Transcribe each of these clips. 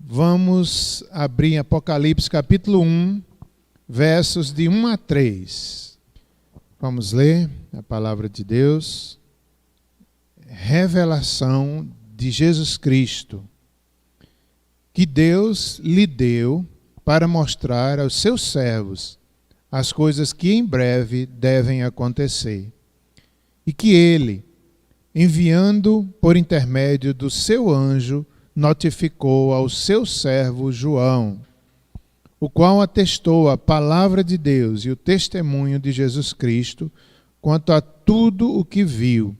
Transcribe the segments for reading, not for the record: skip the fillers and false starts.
Vamos abrir em Apocalipse capítulo 1, versos de 1 a 3. Vamos ler a palavra de Deus. Revelação de Jesus Cristo, que Deus lhe deu para mostrar aos seus servos as coisas que em breve devem acontecer. E que ele, enviando por intermédio do seu anjo, notificou ao seu servo João, o qual atestou a palavra de Deus e o testemunho de Jesus Cristo quanto a tudo o que viu.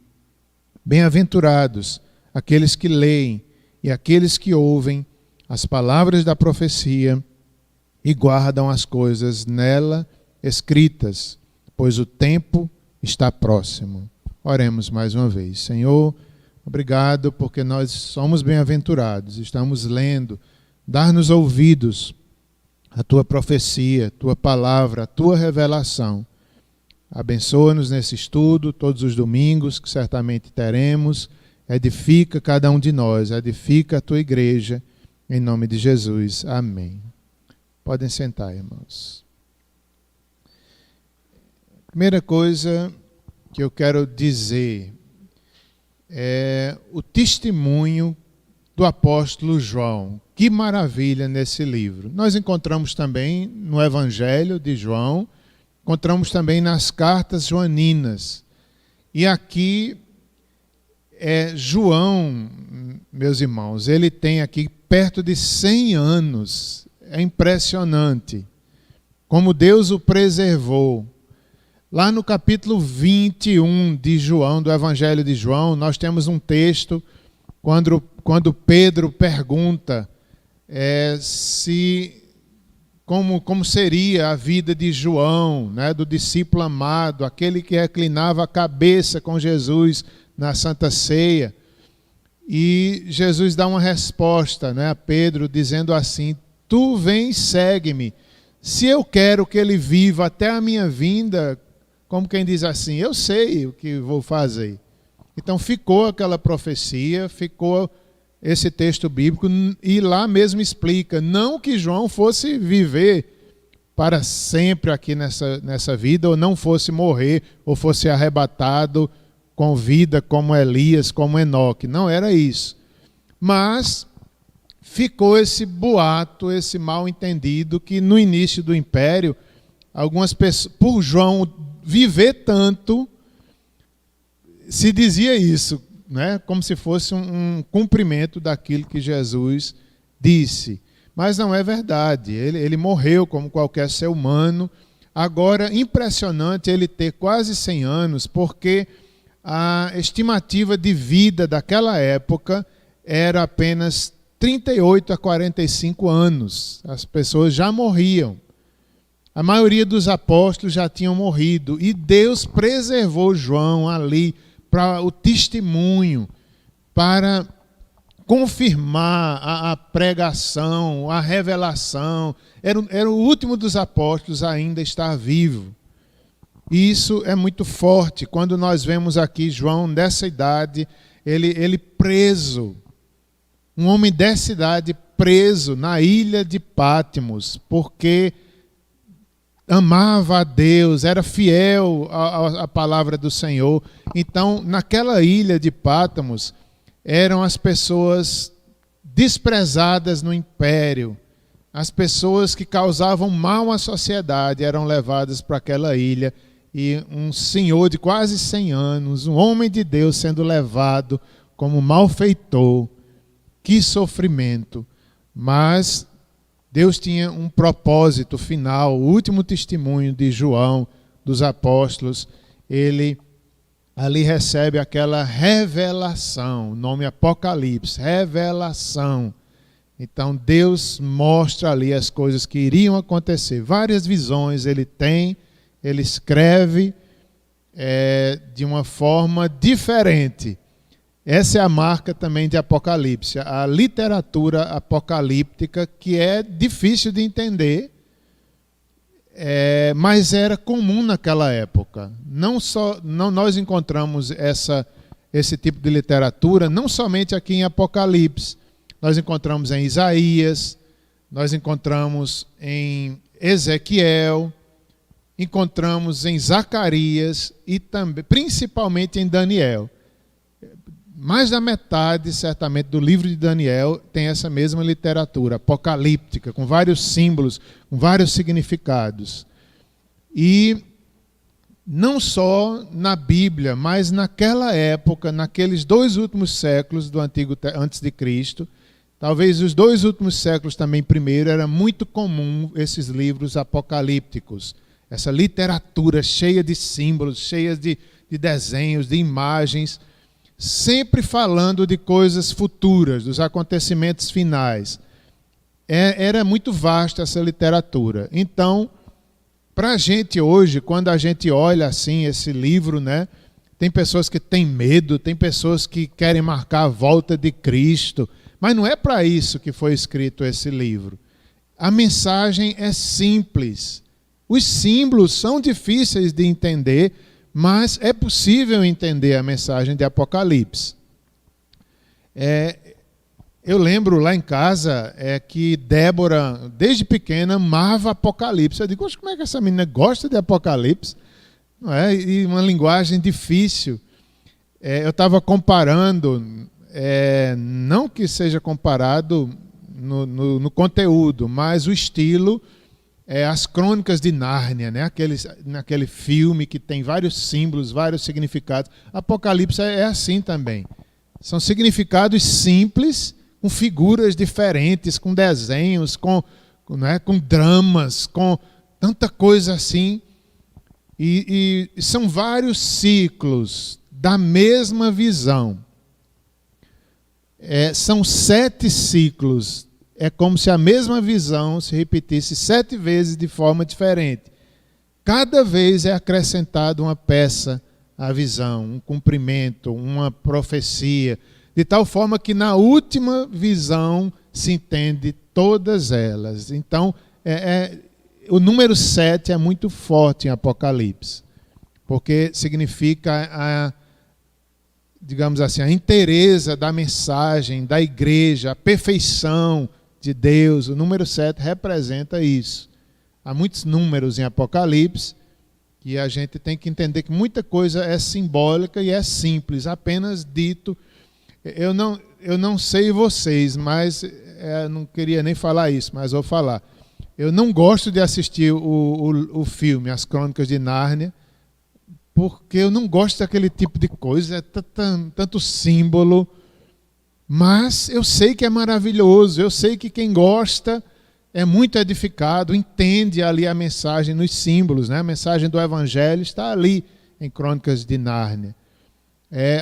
Bem-aventurados aqueles que leem e aqueles que ouvem as palavras da profecia e guardam as coisas nela escritas, pois o tempo está próximo. Oremos mais uma vez. Senhor, obrigado porque nós somos bem-aventurados, estamos lendo, dar-nos ouvidos à tua profecia, tua palavra, a tua revelação. Abençoa-nos nesse estudo, todos os domingos que certamente teremos. Edifica cada um de nós, edifica a tua igreja, em nome de Jesus. Amém. Podem sentar, irmãos. Primeira coisa que eu quero dizer é o testemunho do apóstolo João. Que maravilha nesse livro. Nós encontramos também no Evangelho de João, encontramos também nas cartas joaninas. E aqui João, meus irmãos, ele tem aqui perto de 100 anos. É impressionante como Deus o preservou. Lá no capítulo 21 de João, do Evangelho de João, nós temos um texto quando Pedro pergunta como seria a vida de João, né, do discípulo amado, aquele que reclinava a cabeça com Jesus na Santa Ceia. E Jesus dá uma resposta, né, a Pedro, dizendo assim: tu vem, segue-me. Se eu quero que ele viva até a minha vinda, como quem diz assim, eu sei o que vou fazer. Então ficou aquela profecia, ficou esse texto bíblico, e lá mesmo explica, não que João fosse viver para sempre aqui nessa vida, ou não fosse morrer, ou fosse arrebatado com vida como Elias, como Enoque. Não era isso. Mas ficou esse boato, esse mal entendido, que no início do Império, algumas pessoas, por João viver tanto, se dizia isso, né? Como se fosse um cumprimento daquilo que Jesus disse. Mas não é verdade. Ele morreu como qualquer ser humano. Agora, impressionante ele ter quase 100 anos, porque a estimativa de vida daquela época era apenas 38 a 45 anos. As pessoas já morriam. A maioria dos apóstolos já tinham morrido. E Deus preservou João ali para o testemunho, para confirmar a pregação, a revelação. Era o último dos apóstolos a ainda estar vivo. E isso é muito forte. Quando nós vemos aqui João dessa idade, ele preso, um homem dessa idade preso na ilha de Patmos, porque amava a Deus, era fiel à palavra do Senhor. Então, naquela ilha de Patmos, eram as pessoas desprezadas no império. As pessoas que causavam mal à sociedade eram levadas para aquela ilha. E um senhor de quase 100 anos, um homem de Deus, sendo levado como malfeitor. Que sofrimento! Mas Deus tinha um propósito final. O último testemunho de João, dos apóstolos, ele ali recebe aquela revelação, nome Apocalipse, revelação. Então Deus mostra ali as coisas que iriam acontecer. Várias visões ele tem, ele escreve de uma forma diferente. Essa é a marca também de Apocalipse, a literatura apocalíptica, que é difícil de entender, mas era comum naquela época. Nós encontramos esse tipo de literatura, não somente aqui em Apocalipse, nós encontramos em Isaías, nós encontramos em Ezequiel, encontramos em Zacarias e também, principalmente em Daniel. Mais da metade, certamente, do livro de Daniel tem essa mesma literatura apocalíptica, com vários símbolos, com vários significados. E não só na Bíblia, mas naquela época, naqueles 2 últimos séculos do antes de Cristo, talvez os 2 últimos séculos também primeiro, era muito comum esses livros apocalípticos, essa literatura cheia de símbolos, cheia de desenhos, de imagens, sempre falando de coisas futuras, dos acontecimentos finais. Era muito vasta essa literatura. Então, para a gente hoje, quando a gente olha assim esse livro, né, tem pessoas que têm medo, tem pessoas que querem marcar a volta de Cristo, mas não é para isso que foi escrito esse livro. A mensagem é simples. Os símbolos são difíceis de entender, mas é possível entender a mensagem de Apocalipse. Eu lembro lá em casa que Débora, desde pequena, amava Apocalipse. Eu digo, como é que essa menina gosta de Apocalipse? Não é? E uma linguagem difícil. Eu estava comparando, não que seja comparado no conteúdo, mas o estilo, as Crônicas de Nárnia, né? Naquele filme que tem vários símbolos, vários significados. Apocalipse é assim também. São significados simples, com figuras diferentes, com desenhos, com dramas, com tanta coisa assim. E são vários ciclos da mesma visão. São 7 ciclos. É como se a mesma visão se repetisse 7 vezes de forma diferente. Cada vez é acrescentada uma peça à visão, um cumprimento, uma profecia, de tal forma que na última visão se entende todas elas. Então, o número 7 é muito forte em Apocalipse, porque significa digamos assim, a inteireza da mensagem da igreja, a perfeição de Deus. O número 7 representa isso. Há muitos números em Apocalipse que a gente tem que entender que muita coisa é simbólica e é simples, apenas dito. Eu não sei vocês, mas não queria nem falar isso, mas vou falar. Eu não gosto de assistir o filme As Crônicas de Nárnia, porque eu não gosto daquele tipo de coisa, tanto símbolo, mas eu sei que é maravilhoso, eu sei que quem gosta é muito edificado, entende ali a mensagem nos símbolos, né? A mensagem do Evangelho está ali em Crônicas de Nárnia.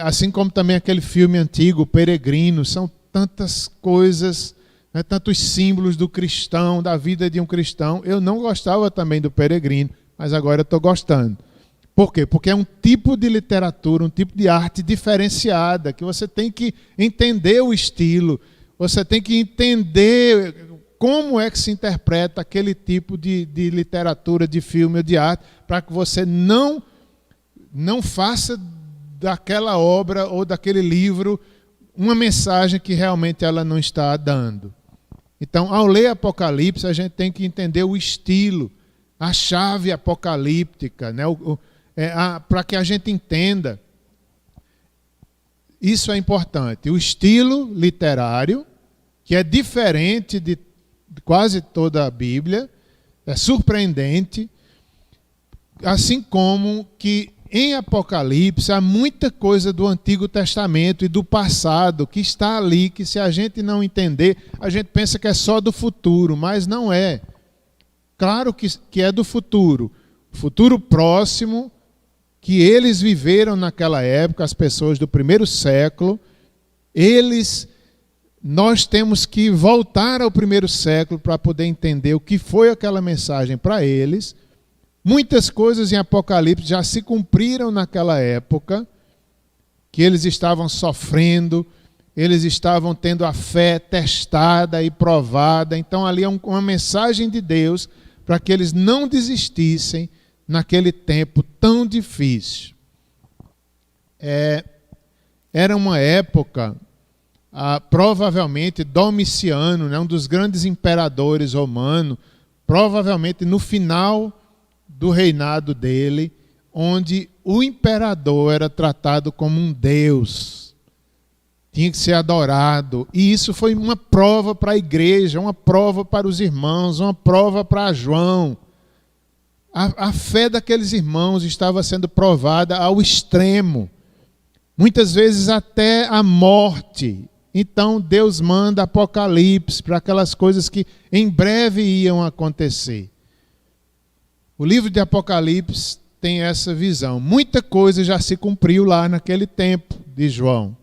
Assim como também aquele filme antigo, O Peregrino, são tantas coisas, né? Tantos símbolos do cristão, da vida de um cristão. Eu não gostava também do Peregrino, mas agora eu estou gostando. Por quê? Porque é um tipo de literatura, um tipo de arte diferenciada, que você tem que entender o estilo, você tem que entender como é que se interpreta aquele tipo de literatura, de filme ou de arte, para que você não faça daquela obra ou daquele livro uma mensagem que realmente ela não está dando. Então, ao ler Apocalipse, a gente tem que entender o estilo, a chave apocalíptica, né? Para que a gente entenda. Isso é importante. O estilo literário, que é diferente de quase toda a Bíblia, é surpreendente, assim como que em Apocalipse há muita coisa do Antigo Testamento e do passado que está ali, que se a gente não entender, a gente pensa que é só do futuro, mas não é. Claro que é do futuro próximo, que eles viveram naquela época, as pessoas do primeiro século. Nós temos que voltar ao primeiro século para poder entender o que foi aquela mensagem para eles. Muitas coisas em Apocalipse já se cumpriram naquela época, que eles estavam sofrendo, eles estavam tendo a fé testada e provada. Então ali é uma mensagem de Deus para que eles não desistissem naquele tempo tão difícil. Era uma época provavelmente Domiciano, né, um dos grandes imperadores romanos, provavelmente no final do reinado dele, onde o imperador era tratado como um deus, tinha que ser adorado. E isso foi uma prova para a igreja, uma prova para os irmãos, uma prova para João. A fé daqueles irmãos estava sendo provada ao extremo, muitas vezes até a morte. Então Deus manda Apocalipse para aquelas coisas que em breve iam acontecer. O livro de Apocalipse tem essa visão. Muita coisa já se cumpriu lá naquele tempo de João.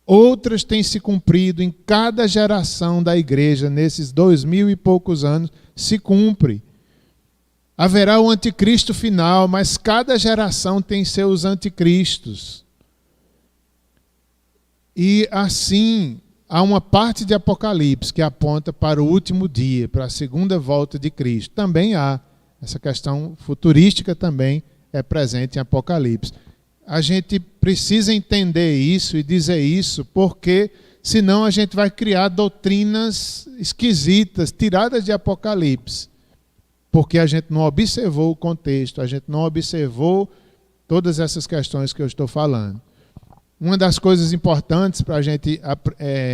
Outras têm se cumprido em cada geração da igreja, nesses 2000 e poucos anos, se cumpre. Haverá o anticristo final, mas cada geração tem seus anticristos. E assim, há uma parte de Apocalipse que aponta para o último dia, para a segunda volta de Cristo. Também há, essa questão futurística também é presente em Apocalipse. A gente precisa entender isso e dizer isso, porque senão a gente vai criar doutrinas esquisitas, tiradas de Apocalipse. Porque a gente não observou o contexto, a gente não observou todas essas questões que eu estou falando. Uma das coisas importantes para a gente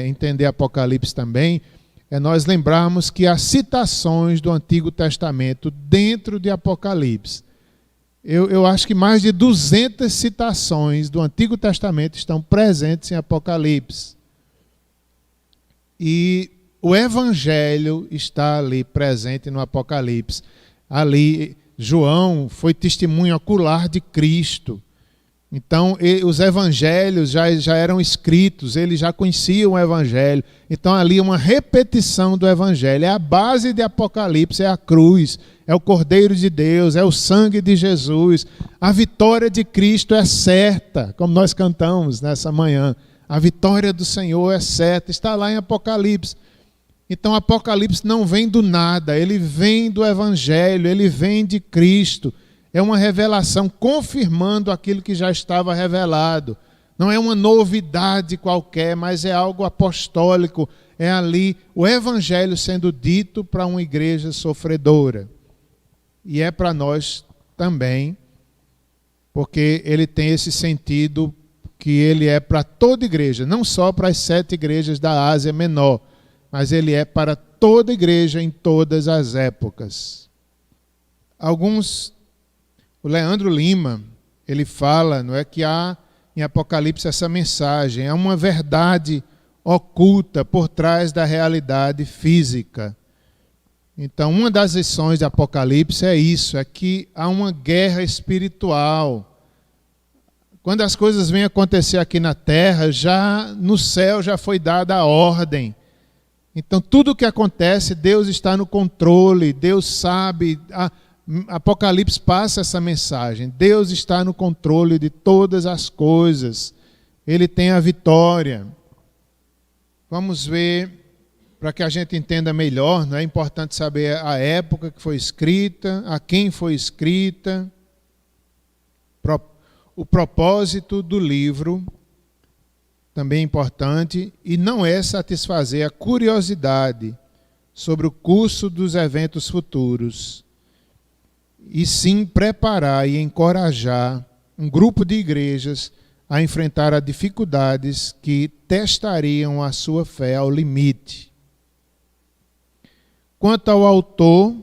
entender Apocalipse também é nós lembrarmos que há citações do Antigo Testamento dentro de Apocalipse. Eu acho que mais de 200 citações do Antigo Testamento estão presentes em Apocalipse. E o Evangelho está ali presente no Apocalipse. Ali, João foi testemunho ocular de Cristo. Então, os evangelhos já eram escritos, ele já conhecia o evangelho. Então, ali uma repetição do evangelho. É a base de Apocalipse, é a cruz, é o Cordeiro de Deus, é o sangue de Jesus. A vitória de Cristo é certa, como nós cantamos nessa manhã. A vitória do Senhor é certa, está lá em Apocalipse. Então, Apocalipse não vem do nada, ele vem do evangelho, ele vem de Cristo. É uma revelação confirmando aquilo que já estava revelado. Não é uma novidade qualquer, mas é algo apostólico. É ali o evangelho sendo dito para uma igreja sofredora. E é para nós também, porque ele tem esse sentido que ele é para toda igreja, não só para as 7 igrejas da Ásia Menor, mas ele é para toda igreja em todas as épocas. O Leandro Lima, ele fala, não é, que há em Apocalipse essa mensagem, há uma verdade oculta por trás da realidade física. Então, uma das lições de Apocalipse é isso, é que há uma guerra espiritual. Quando as coisas vêm acontecer aqui na terra, já no céu já foi dada a ordem. Então, tudo o que acontece, Deus está no controle, Deus sabe. Apocalipse passa essa mensagem. Deus está no controle de todas as coisas. Ele tem a vitória. Vamos ver, para que a gente entenda melhor, não é importante saber a época que foi escrita, a quem foi escrita, o propósito do livro, também é importante, e não é satisfazer a curiosidade sobre o curso dos eventos futuros, e sim preparar e encorajar um grupo de igrejas a enfrentar as dificuldades que testariam a sua fé ao limite. Quanto ao autor,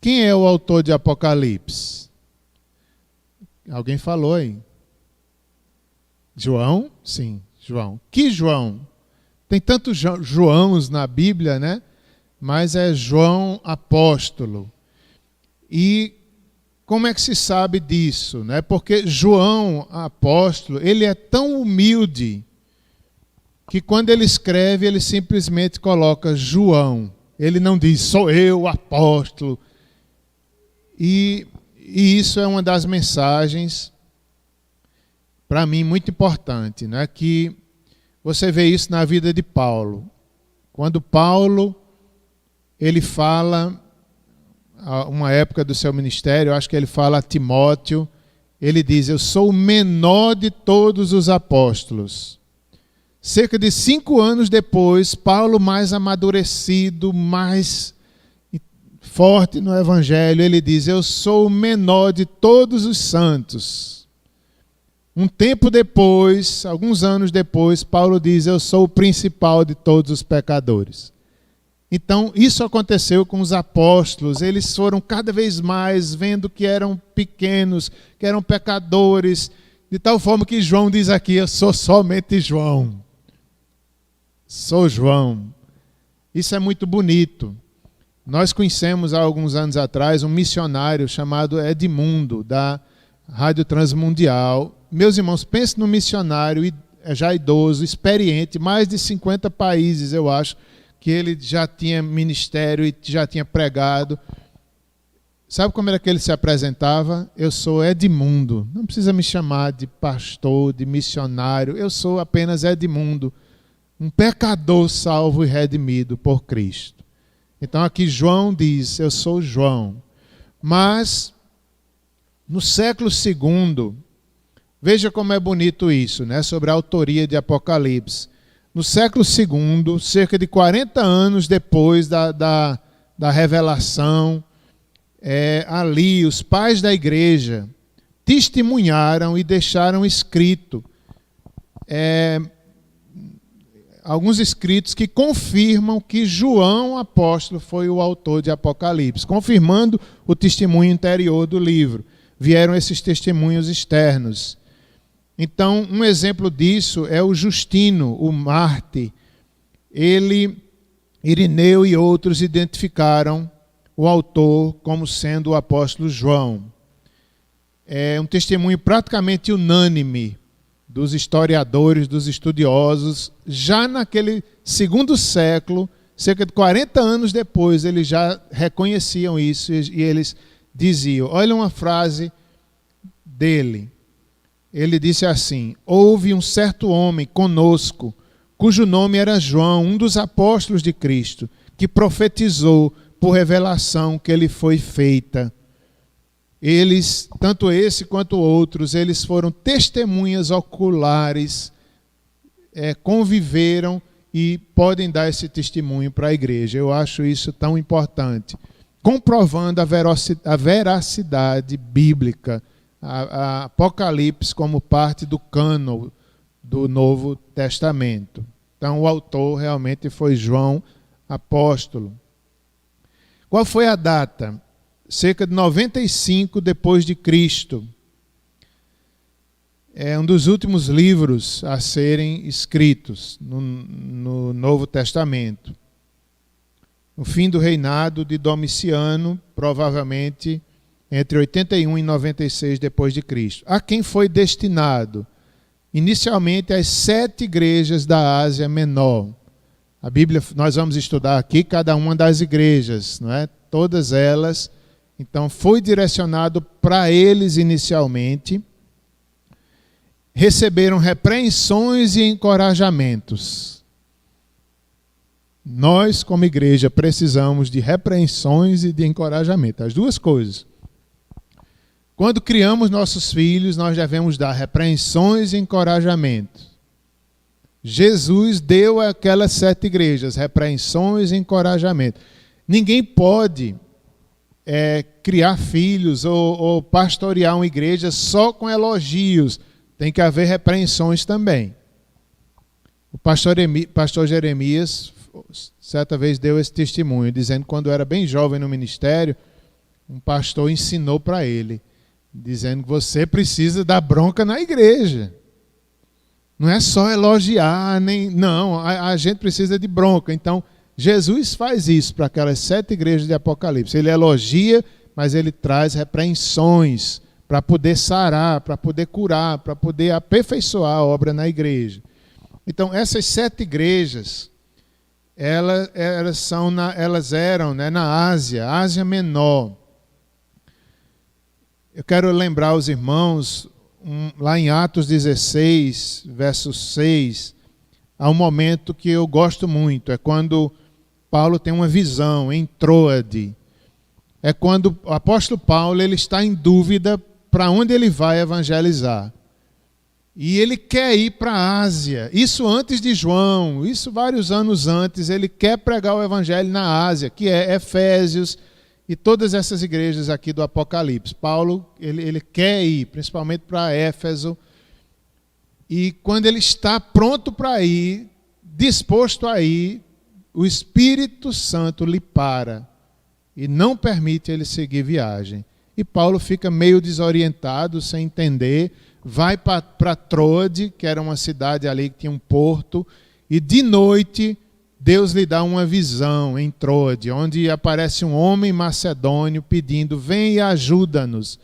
quem é o autor de Apocalipse? Alguém falou aí? João? Sim, João. Que João? Tem tantos Joãos na Bíblia, né? Mas é João apóstolo. E como é que se sabe disso, né? Porque João, apóstolo, ele é tão humilde que quando ele escreve, ele simplesmente coloca João. Ele não diz, sou eu, apóstolo. E isso é uma das mensagens, para mim, muito importante, né? Que você vê isso na vida de Paulo. Quando Paulo, ele fala, uma época do seu ministério, acho que ele fala a Timóteo, ele diz, eu sou o menor de todos os apóstolos. Cerca de 5 anos depois, Paulo, mais amadurecido, mais forte no Evangelho, ele diz: eu sou o menor de todos os santos. Um tempo depois, alguns anos depois, Paulo diz: eu sou o principal de todos os pecadores. Então, isso aconteceu com os apóstolos. Eles foram cada vez mais vendo que eram pequenos, que eram pecadores, de tal forma que João diz aqui: eu sou somente João. Sou João. Isso é muito bonito. Nós conhecemos há alguns anos atrás um missionário chamado Edmundo, da Rádio Transmundial. Meus irmãos, pense num missionário já idoso, experiente, mais de 50 países, eu acho, que ele já tinha ministério e já tinha pregado. Sabe como era que ele se apresentava? Eu sou Edmundo. Não precisa me chamar de pastor, de missionário. Eu sou apenas Edmundo, um pecador salvo e redimido por Cristo. Então aqui João diz: eu sou João. Mas no século II, veja como é bonito isso, né? Sobre a autoria de Apocalipse. No século II, cerca de 40 anos depois da revelação, ali os pais da igreja testemunharam e deixaram escrito alguns escritos que confirmam que João, apóstolo, foi o autor de Apocalipse, confirmando o testemunho interior do livro. Vieram esses testemunhos externos. Então, um exemplo disso é o Justino, o Marte. Ele, Irineu e outros identificaram o autor como sendo o apóstolo João. É um testemunho praticamente unânime dos historiadores, dos estudiosos. Já naquele segundo século, cerca de 40 anos depois, eles já reconheciam isso e eles diziam. Olha uma frase dele. Ele disse assim: houve um certo homem conosco, cujo nome era João, um dos apóstolos de Cristo, que profetizou por revelação que lhe foi feita. Eles, tanto esse quanto outros, eles foram testemunhas oculares, conviveram e podem dar esse testemunho para a igreja. Eu acho isso tão importante, comprovando a veracidade bíblica, a Apocalipse como parte do cânon do Novo Testamento. Então o autor realmente foi João, apóstolo. Qual foi a data? Cerca de 95 depois de Cristo. É um dos últimos livros a serem escritos no Novo Testamento. No fim do reinado de Domiciano, provavelmente entre 81 e 96 depois de Cristo. A quem foi destinado? Inicialmente as 7 igrejas da Ásia Menor. A Bíblia, nós vamos estudar aqui cada uma das igrejas, não é? Todas elas. Então foi direcionado para eles inicialmente. Receberam repreensões e encorajamentos. Nós, como igreja, precisamos de repreensões e de encorajamento. As duas coisas. Quando criamos nossos filhos, nós devemos dar repreensões e encorajamento. Jesus deu àquelas 7 igrejas repreensões e encorajamento. Ninguém pode criar filhos ou pastorear uma igreja só com elogios. Tem que haver repreensões também. O pastor Jeremias, certa vez, deu esse testemunho, dizendo que quando era bem jovem no ministério, um pastor ensinou para ele, dizendo que você precisa dar bronca na igreja. Não é só elogiar, não, a gente precisa de bronca. Então, Jesus faz isso para aquelas 7 igrejas de Apocalipse. Ele elogia, mas ele traz repreensões para poder sarar, para poder curar, para poder aperfeiçoar a obra na igreja. Então, essas 7 igrejas, elas eram, né, na Ásia Menor. Eu quero lembrar aos irmãos, lá em Atos 16, verso 6, há um momento que eu gosto muito, é quando Paulo tem uma visão em Troade. É quando o apóstolo Paulo ele está em dúvida para onde ele vai evangelizar. E ele quer ir para a Ásia. Isso antes de João, isso vários anos antes. Ele quer pregar o evangelho na Ásia, que é Efésios e todas essas igrejas aqui do Apocalipse. Paulo, ele quer ir, principalmente para Éfeso. E quando ele está pronto para ir, disposto a ir, o Espírito Santo lhe para e não permite ele seguir viagem. E Paulo fica meio desorientado, sem entender, vai para Troade, que era uma cidade ali que tinha um porto, e de noite Deus lhe dá uma visão em Troade, onde aparece um homem macedônio pedindo: vem e ajuda-nos.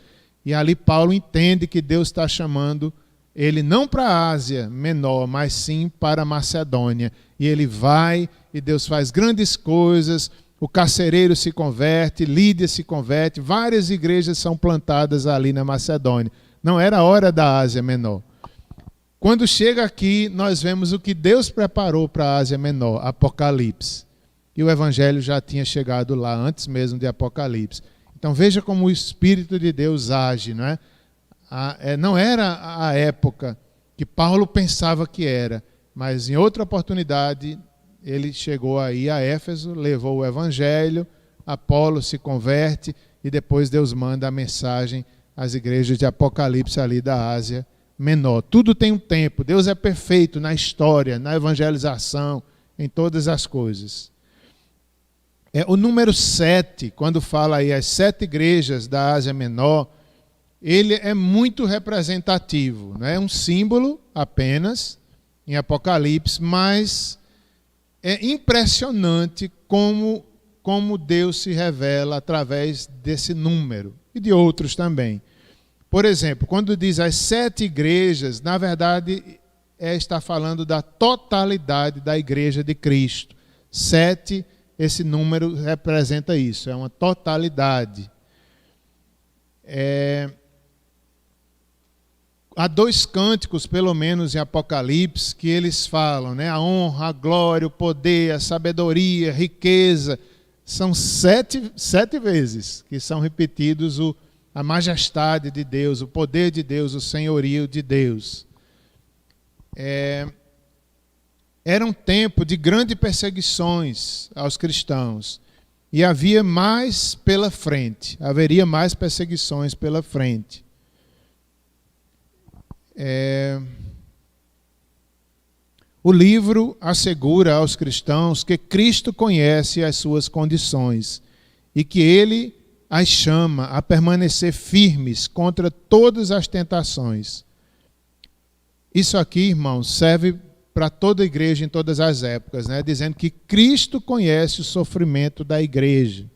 E ali Paulo entende que Deus está chamando ele não para a Ásia Menor, mas sim para a Macedônia. E ele vai e Deus faz grandes coisas, o carcereiro se converte, Lídia se converte, várias igrejas são plantadas ali na Macedônia. Não era a hora da Ásia Menor. Quando chega aqui, nós vemos o que Deus preparou para a Ásia Menor, Apocalipse. E o Evangelho já tinha chegado lá, antes mesmo de Apocalipse. Então veja como o Espírito de Deus age, não é? Não era a época que Paulo pensava que era, mas em outra oportunidade ele chegou aí a Éfeso, levou o Evangelho, Apolo se converte e depois Deus manda a mensagem às igrejas de Apocalipse ali da Ásia Menor. Tudo tem um tempo, Deus é perfeito na história, na evangelização, em todas as coisas. O número 7, quando fala aí as 7 igrejas da Ásia Menor, ele é muito representativo, não é um símbolo apenas em Apocalipse, mas é impressionante como Deus se revela através desse número e de outros também. Por exemplo, quando diz as 7 igrejas, na verdade está falando da totalidade da igreja de Cristo. 7, esse número representa isso, é uma totalidade. Há 2 cânticos, pelo menos em Apocalipse, que eles falam, né? A honra, a glória, o poder, a sabedoria, a riqueza. São 7 vezes que são repetidos a majestade de Deus, o poder de Deus, o senhorio de Deus. Era um tempo de grandes perseguições aos cristãos. E havia mais pela frente, haveria mais perseguições pela frente. O livro assegura aos cristãos que Cristo conhece as suas condições e que Ele as chama a permanecer firmes contra todas as tentações. Isso aqui, irmãos, serve para toda a igreja em todas as épocas, né? Dizendo que Cristo conhece o sofrimento da igreja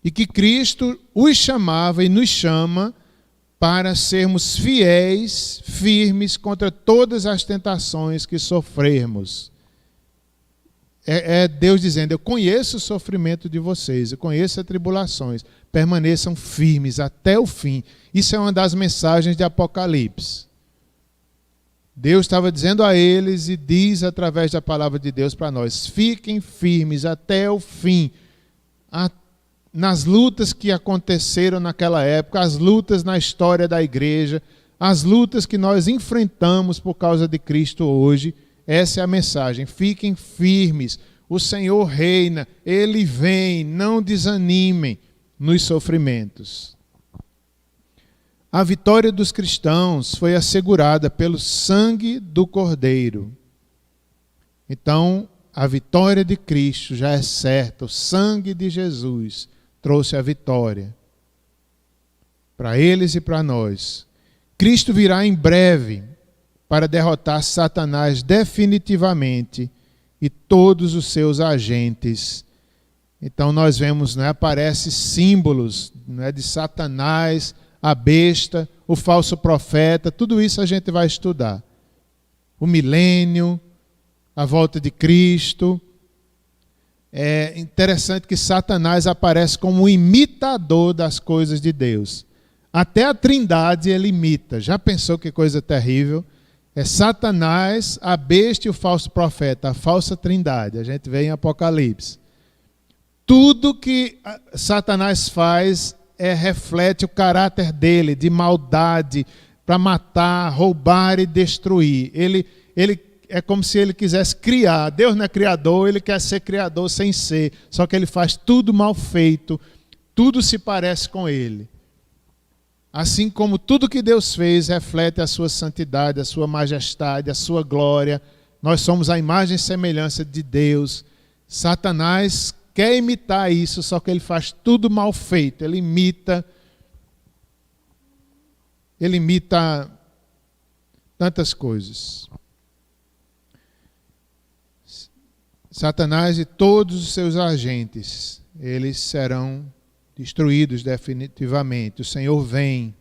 e que Cristo os chamava e nos chama para sermos fiéis, firmes contra todas as tentações que sofrermos. É Deus dizendo: eu conheço o sofrimento de vocês, eu conheço as tribulações, permaneçam firmes até o fim. Isso é uma das mensagens de Apocalipse. Deus estava dizendo a eles e diz através da palavra de Deus para nós: fiquem firmes até o fim. Nas lutas que aconteceram naquela época, as lutas na história da igreja, as lutas que nós enfrentamos por causa de Cristo hoje, essa é a mensagem: fiquem firmes, o Senhor reina, Ele vem, não desanimem nos sofrimentos. A vitória dos cristãos foi assegurada pelo sangue do Cordeiro. Então, a vitória de Cristo já é certa, o sangue de Jesus trouxe a vitória para eles e para nós. Cristo virá em breve para derrotar Satanás definitivamente e todos os seus agentes. Então nós vemos, né, aparecem símbolos, né, de Satanás, a besta, o falso profeta, tudo isso a gente vai estudar. O milênio, a volta de Cristo. É interessante que Satanás aparece como um imitador das coisas de Deus. Até a Trindade ele imita. Já pensou que coisa terrível? É Satanás, a besta e o falso profeta, a falsa Trindade. A gente vê em Apocalipse. Tudo que Satanás faz reflete o caráter dele, de maldade, para matar, roubar e destruir. Ele é como se ele quisesse criar. Deus não é criador, ele quer ser criador sem ser. Só que ele faz tudo mal feito, tudo se parece com ele. Assim como tudo que Deus fez reflete a sua santidade, a sua majestade, a sua glória. Nós somos a imagem e semelhança de Deus. Satanás quer imitar isso, só que ele faz tudo mal feito. Ele imita tantas coisas. Satanás e todos os seus agentes, eles serão destruídos definitivamente. O Senhor vem.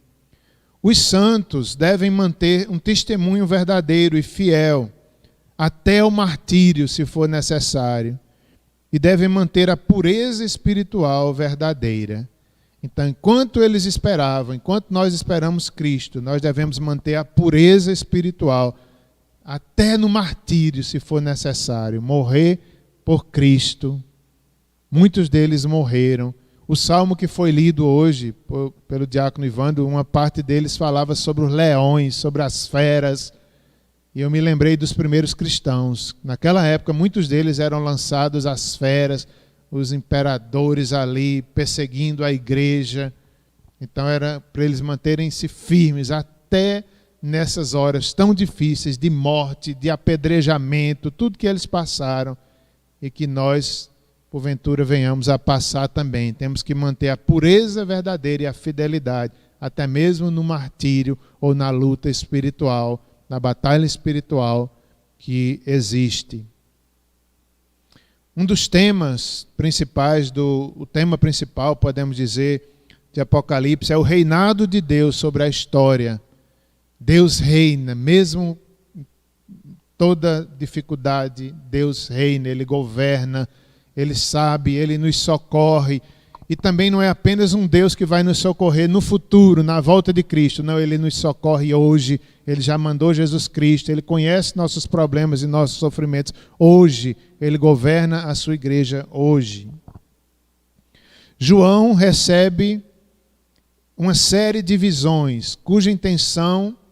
Os santos devem manter um testemunho verdadeiro e fiel até o martírio, se for necessário. E devem manter a pureza espiritual verdadeira. Então, enquanto eles esperavam, enquanto nós esperamos Cristo, nós devemos manter a pureza espiritual até no martírio, se for necessário. Morrer por Cristo. Muitos deles morreram. O salmo que foi lido hoje pelo diácono Ivandro, uma parte deles falava sobre os leões, sobre as feras. E eu me lembrei dos primeiros cristãos. Naquela época, muitos deles eram lançados às feras, os imperadores ali perseguindo a igreja. Então era para eles manterem-se firmes até nessas horas tão difíceis de morte, de apedrejamento, tudo que eles passaram e que nós, porventura, venhamos a passar também. Temos que manter a pureza verdadeira e a fidelidade, até mesmo no martírio ou na luta espiritual, na batalha espiritual que existe. Um dos temas principais, o tema principal, podemos dizer, de Apocalipse é o reinado de Deus sobre a história. Deus reina, mesmo toda dificuldade, Deus reina, Ele governa, Ele sabe, Ele nos socorre. E também não é apenas um Deus que vai nos socorrer no futuro, na volta de Cristo. Não, Ele nos socorre hoje. Ele já mandou Jesus Cristo. Ele conhece nossos problemas e nossos sofrimentos hoje. Ele governa a sua igreja hoje. João recebe uma série de visões, cuja intenção é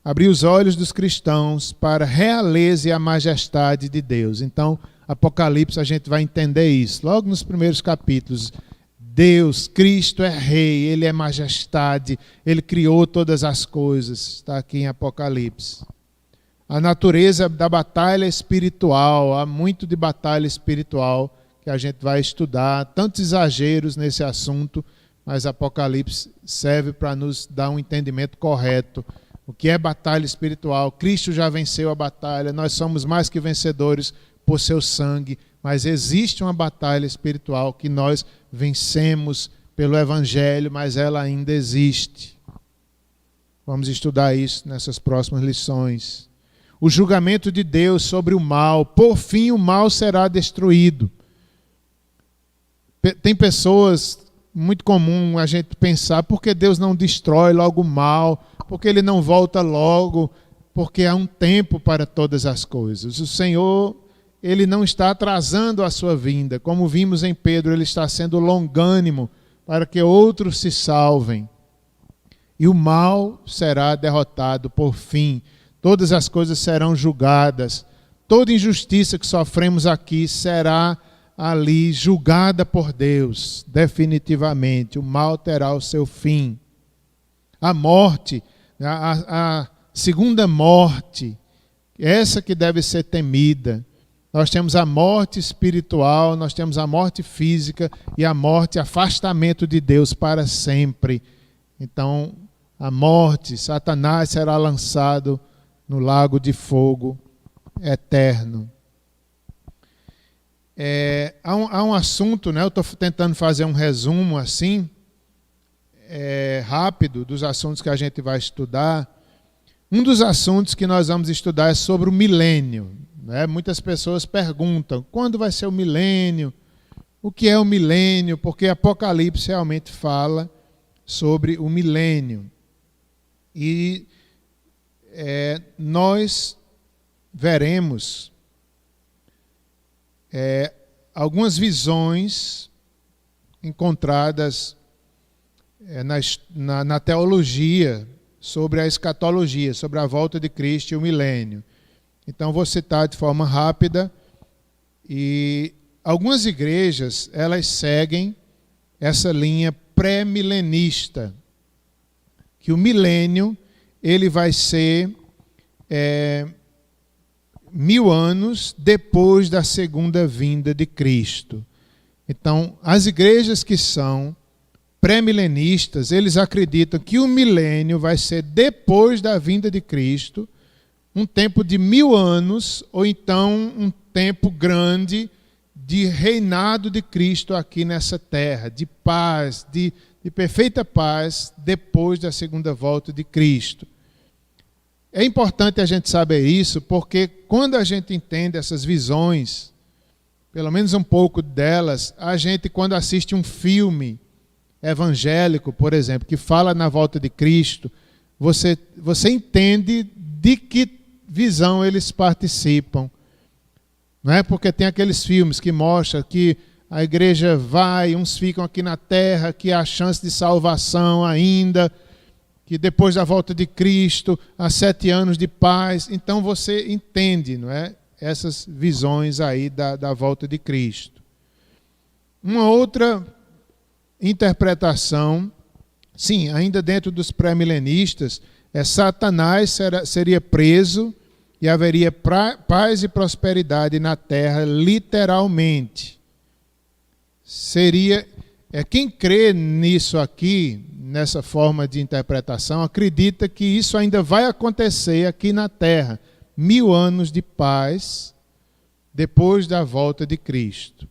abrir os olhos dos cristãos para a realeza e a majestade de Deus. Então, Apocalipse, a gente vai entender isso. Logo nos primeiros capítulos, Deus, Cristo é rei, Ele é majestade, Ele criou todas as coisas. Está aqui em Apocalipse. A natureza da batalha espiritual, há muito de batalha espiritual que a gente vai estudar, tantos exageros nesse assunto, mas Apocalipse serve para nos dar um entendimento correto. O que é batalha espiritual? Cristo já venceu a batalha, nós somos mais que vencedores por seu sangue, mas existe uma batalha espiritual que nós vencemos pelo Evangelho, mas ela ainda existe. Vamos estudar isso nessas próximas lições. O julgamento de Deus sobre o mal. Por fim, o mal será destruído. Tem pessoas, muito comum a gente pensar, por que Deus não destrói logo o mal? Por que Ele não volta logo? Porque há um tempo para todas as coisas. O Senhor, Ele não está atrasando a sua vinda. Como vimos em Pedro, Ele está sendo longânimo para que outros se salvem. E o mal será derrotado por fim. Todas as coisas serão julgadas. Toda injustiça que sofremos aqui será ali julgada por Deus, definitivamente. O mal terá o seu fim. A morte, a segunda morte, essa que deve ser temida. Nós temos a morte espiritual, nós temos a morte física e a morte, afastamento de Deus para sempre. Então, a morte, Satanás será lançado no lago de fogo eterno. Há um assunto, né? Eu estou tentando fazer um resumo assim, rápido, dos assuntos que a gente vai estudar. Um dos assuntos que nós vamos estudar é sobre o milênio. Né? Muitas pessoas perguntam, quando vai ser o milênio? O que é o milênio? Porque Apocalipse realmente fala sobre o milênio. E nós veremos algumas visões encontradas na teologia sobre a escatologia, sobre a volta de Cristo e o milênio. Então vou citar de forma rápida. E algumas igrejas, elas seguem essa linha pré-milenista, que o milênio ele vai ser 1000 anos depois da segunda vinda de Cristo. Então, as igrejas que são pré-milenistas, eles acreditam que o milênio vai ser depois da vinda de Cristo, um tempo de 1000 anos, ou então um tempo grande de reinado de Cristo aqui nessa terra, de paz, de perfeita paz, depois da segunda volta de Cristo. É importante a gente saber isso, porque quando a gente entende essas visões, pelo menos um pouco delas, a gente, quando assiste um filme evangélico, por exemplo, que fala na volta de Cristo, você entende de que visão eles participam. Não é? Porque tem aqueles filmes que mostram que a igreja vai, uns ficam aqui na terra, que há chance de salvação ainda, que depois da volta de Cristo, há 7 anos de paz. Então você entende, não é? Essas visões aí da volta de Cristo. Uma outra interpretação, sim, ainda dentro dos pré-milenistas, Satanás seria preso e haveria paz e prosperidade na terra, literalmente. Quem crê nisso aqui, nessa forma de interpretação, acredita que isso ainda vai acontecer aqui na terra. 1000 anos de paz depois da volta de Cristo.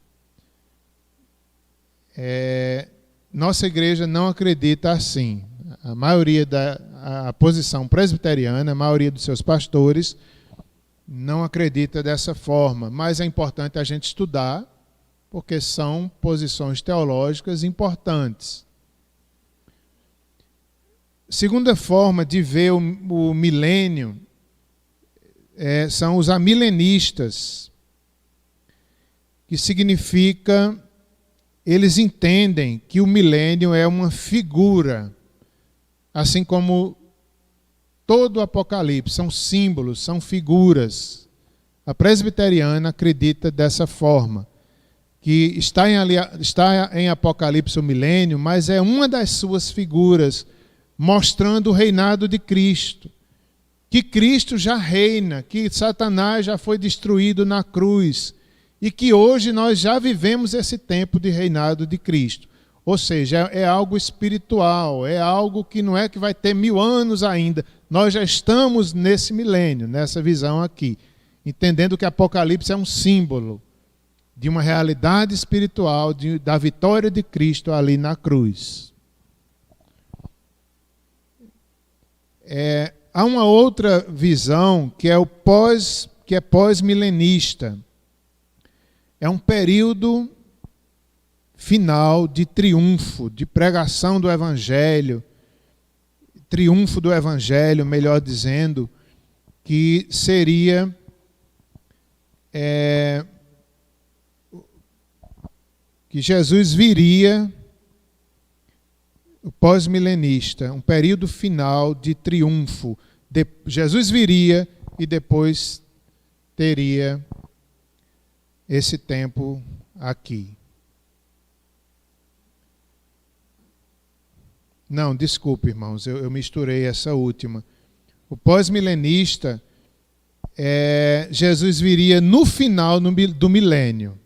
Nossa igreja não acredita assim. A maioria a posição presbiteriana, a maioria dos seus pastores, não acredita dessa forma, mas é importante a gente estudar, porque são posições teológicas importantes. Segunda forma de ver o milênio são os amilenistas, que significa, eles entendem que o milênio é uma figura, assim como todo o Apocalipse, são símbolos, são figuras. A presbiteriana acredita dessa forma, que está em Apocalipse o milênio, mas é uma das suas figuras, mostrando o reinado de Cristo. Que Cristo já reina, que Satanás já foi destruído na cruz, e que hoje nós já vivemos esse tempo de reinado de Cristo. Ou seja, é algo espiritual, é algo que não é que vai ter 1000 anos ainda. Nós já estamos nesse milênio, nessa visão aqui, entendendo que Apocalipse é um símbolo de uma realidade espiritual, da vitória de Cristo ali na cruz. Há uma outra visão que é pós-milenista. É um período final de triunfo, de pregação do Evangelho, triunfo do Evangelho, melhor dizendo, que seria que Jesus viria, o pós-milenista, um período final de triunfo. Jesus viria e depois teria esse tempo aqui. Não, desculpe, irmãos, eu misturei essa última. O pós-milenista, Jesus viria no final do milênio.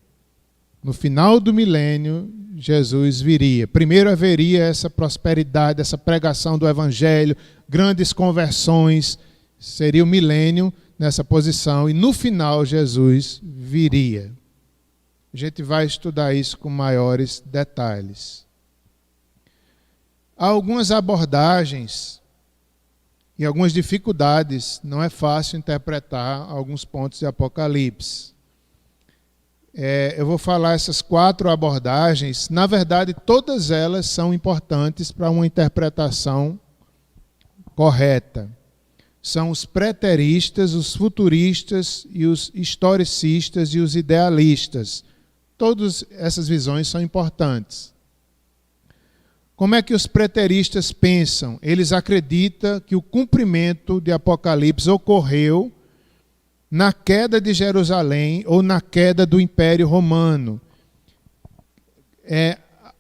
No final do milênio, Jesus viria. Primeiro haveria essa prosperidade, essa pregação do Evangelho, grandes conversões, seria o milênio nessa posição, e no final Jesus viria. A gente vai estudar isso com maiores detalhes. Há algumas abordagens e algumas dificuldades, não é fácil interpretar alguns pontos de Apocalipse. Eu vou falar essas 4 abordagens. Na verdade, todas elas são importantes para uma interpretação correta. São os preteristas, os futuristas e os historicistas e os idealistas. Todas essas visões são importantes. Como é que os preteristas pensam? Eles acreditam que o cumprimento de Apocalipse ocorreu na queda de Jerusalém ou na queda do Império Romano.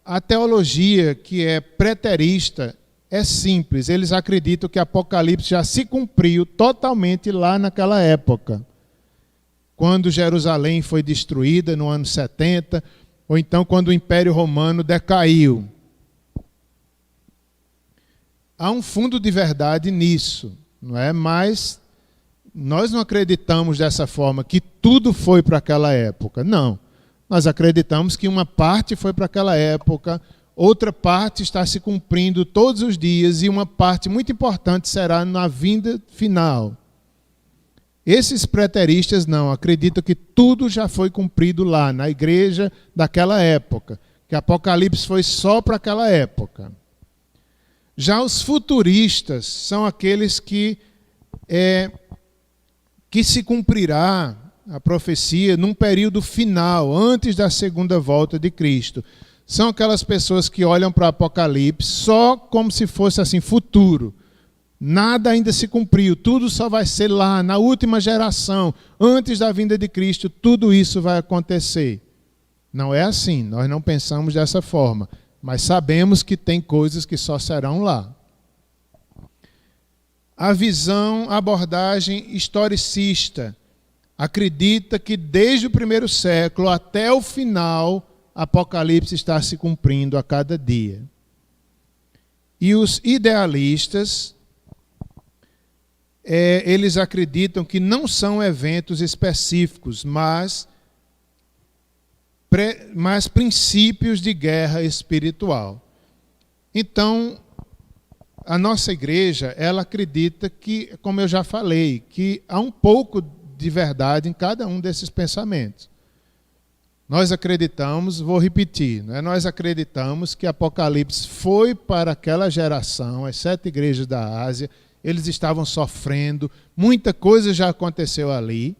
A teologia que é preterista é simples. Eles acreditam que Apocalipse já se cumpriu totalmente lá naquela época, quando Jerusalém foi destruída no ano 70, ou então quando o Império Romano decaiu. Há um fundo de verdade nisso, não é? Mas nós não acreditamos dessa forma, que tudo foi para aquela época. Não. Nós acreditamos que uma parte foi para aquela época, outra parte está se cumprindo todos os dias e uma parte muito importante será na vinda final. Esses preteristas não, acreditam que tudo já foi cumprido lá, na igreja daquela época, que Apocalipse foi só para aquela época. Já os futuristas são aqueles que se cumprirá a profecia num período final, antes da segunda volta de Cristo. São aquelas pessoas que olham para o Apocalipse só como se fosse assim, futuro. Nada ainda se cumpriu, tudo só vai ser lá, na última geração, antes da vinda de Cristo, tudo isso vai acontecer. Não é assim, nós não pensamos dessa forma, mas sabemos que tem coisas que só serão lá. A visão, a abordagem historicista acredita que desde o primeiro século até o final, Apocalipse está se cumprindo a cada dia. E os idealistas, eles acreditam que não são eventos específicos, mas princípios de guerra espiritual. Então, a nossa igreja, ela acredita que, como eu já falei, que há um pouco de verdade em cada um desses pensamentos. Nós acreditamos, vou repetir, nós acreditamos que Apocalipse foi para aquela geração, as 7 igrejas da Ásia, eles estavam sofrendo, muita coisa já aconteceu ali.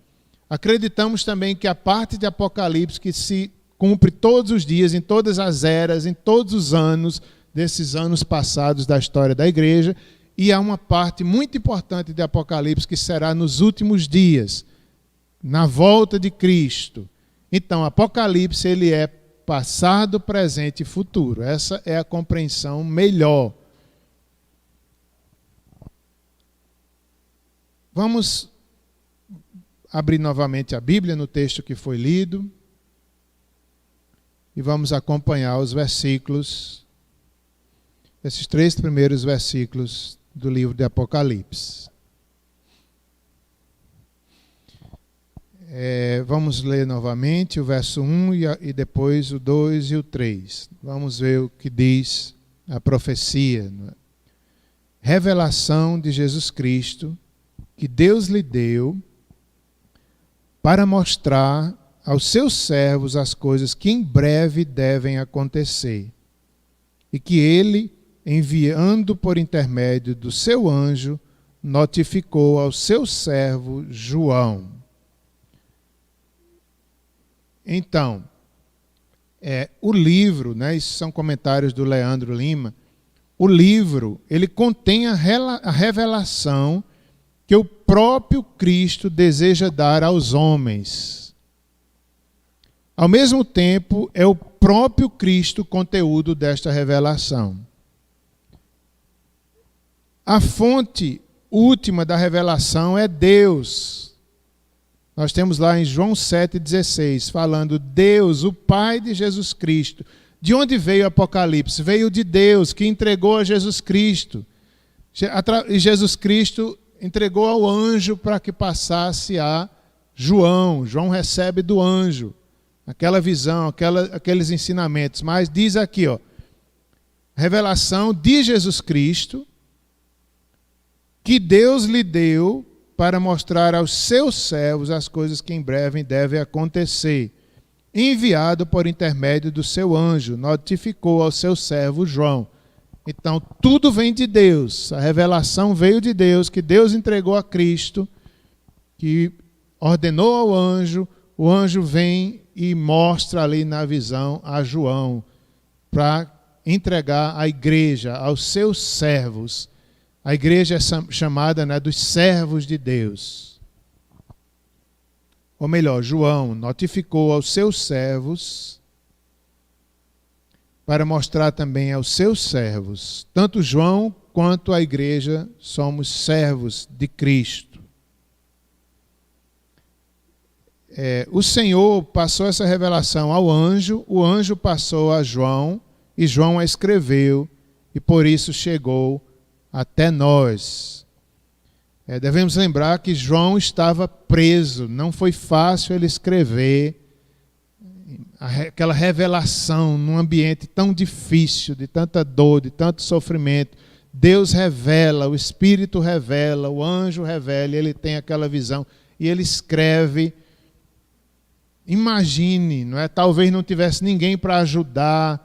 Acreditamos também que a parte de Apocalipse que se cumpre todos os dias, em todas as eras, em todos os anos, desses anos passados da história da igreja, e há uma parte muito importante de Apocalipse que será nos últimos dias, na volta de Cristo. Então, Apocalipse ele é passado, presente e futuro. Essa é a compreensão melhor. Vamos abrir novamente a Bíblia no texto que foi lido e vamos acompanhar os versículos, esses 3 primeiros versículos do livro de Apocalipse. Vamos ler novamente o verso 1 e depois o 2 e o 3. Vamos ver o que diz a profecia. Revelação de Jesus Cristo, que Deus lhe deu para mostrar aos seus servos as coisas que em breve devem acontecer, e que ele, enviando por intermédio do seu anjo, notificou ao seu servo João. Então, o livro, isso são comentários do Leandro Lima, o livro ele contém a revelação que o próprio Cristo deseja dar aos homens. Ao mesmo tempo, é o próprio Cristo o conteúdo desta revelação. A fonte última da revelação é Deus. Nós temos lá em João 7,16, falando Deus, o Pai de Jesus Cristo. De onde veio o Apocalipse? Veio de Deus, que entregou a Jesus Cristo. E Jesus Cristo entregou ao anjo para que passasse a João. João recebe do anjo aquela visão, aqueles ensinamentos. Mas diz aqui, revelação de Jesus Cristo, que Deus lhe deu para mostrar aos seus servos as coisas que em breve devem acontecer. Enviado por intermédio do seu anjo, notificou ao seu servo João. Então, tudo vem de Deus. A revelação veio de Deus, que Deus entregou a Cristo, que ordenou ao anjo, o anjo vem e mostra ali na visão a João, para entregar à igreja, aos seus servos. A igreja é chamada, né, dos servos de Deus. Ou melhor, João notificou aos seus servos para mostrar também aos seus servos. Tanto João quanto a igreja somos servos de Cristo. O Senhor passou essa revelação ao anjo, o anjo passou a João, e João a escreveu, e por isso chegou até nós. Devemos lembrar que João estava preso, não foi fácil ele escrever aquela revelação num ambiente tão difícil, de tanta dor, de tanto sofrimento. Deus revela, o Espírito revela, o anjo revela, ele tem aquela visão e ele escreve. Imagine, não é? Talvez não tivesse ninguém para ajudar.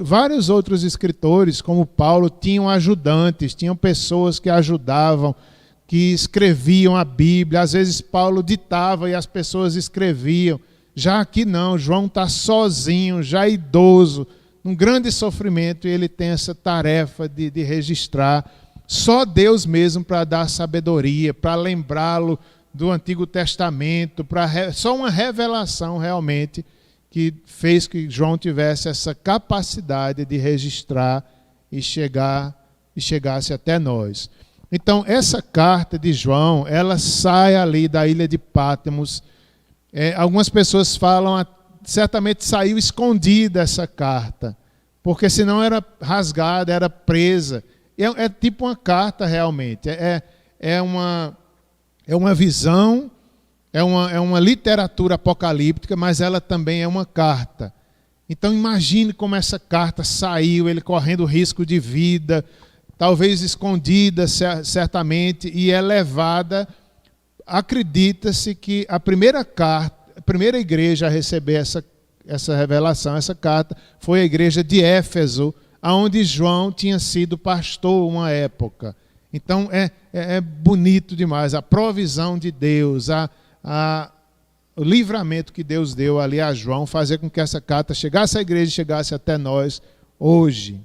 Vários outros escritores, como Paulo, tinham ajudantes, tinham pessoas que ajudavam, que escreviam a Bíblia. Às vezes Paulo ditava e as pessoas escreviam. Já aqui não, João está sozinho, já idoso, num grande sofrimento, e ele tem essa tarefa de registrar. Só Deus mesmo para dar sabedoria, para lembrá-lo do Antigo Testamento, só uma revelação realmente que fez que João tivesse essa capacidade de registrar e chegasse até nós. Então, essa carta de João, ela sai ali da ilha de Pátimos. Algumas pessoas falam, certamente saiu escondida essa carta, porque senão era rasgada, era presa. É tipo uma carta realmente, é uma visão, é uma literatura apocalíptica, mas ela também é uma carta. Então imagine como essa carta saiu, ele correndo risco de vida, talvez escondida certamente, e é levada. Acredita-se que a primeira igreja a receber essa revelação, essa carta, foi a igreja de Éfeso, onde João tinha sido pastor uma época. Então é bonito demais a provisão de Deus, o livramento que Deus deu ali a João, fazer com que essa carta chegasse à igreja e chegasse até nós hoje.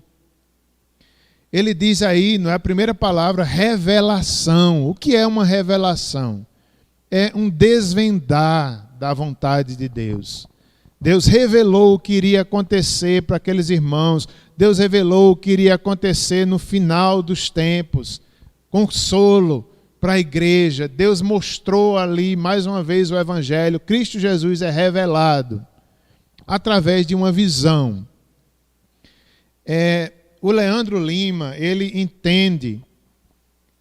Ele diz aí, não é a primeira palavra, revelação. O que é uma revelação? É um desvendar da vontade de Deus. Deus revelou o que iria acontecer para aqueles irmãos. Deus revelou o que iria acontecer no final dos tempos. Consolo para a igreja. Deus mostrou ali, mais uma vez, o Evangelho. Cristo Jesus é revelado através de uma visão. O Leandro Lima, ele entende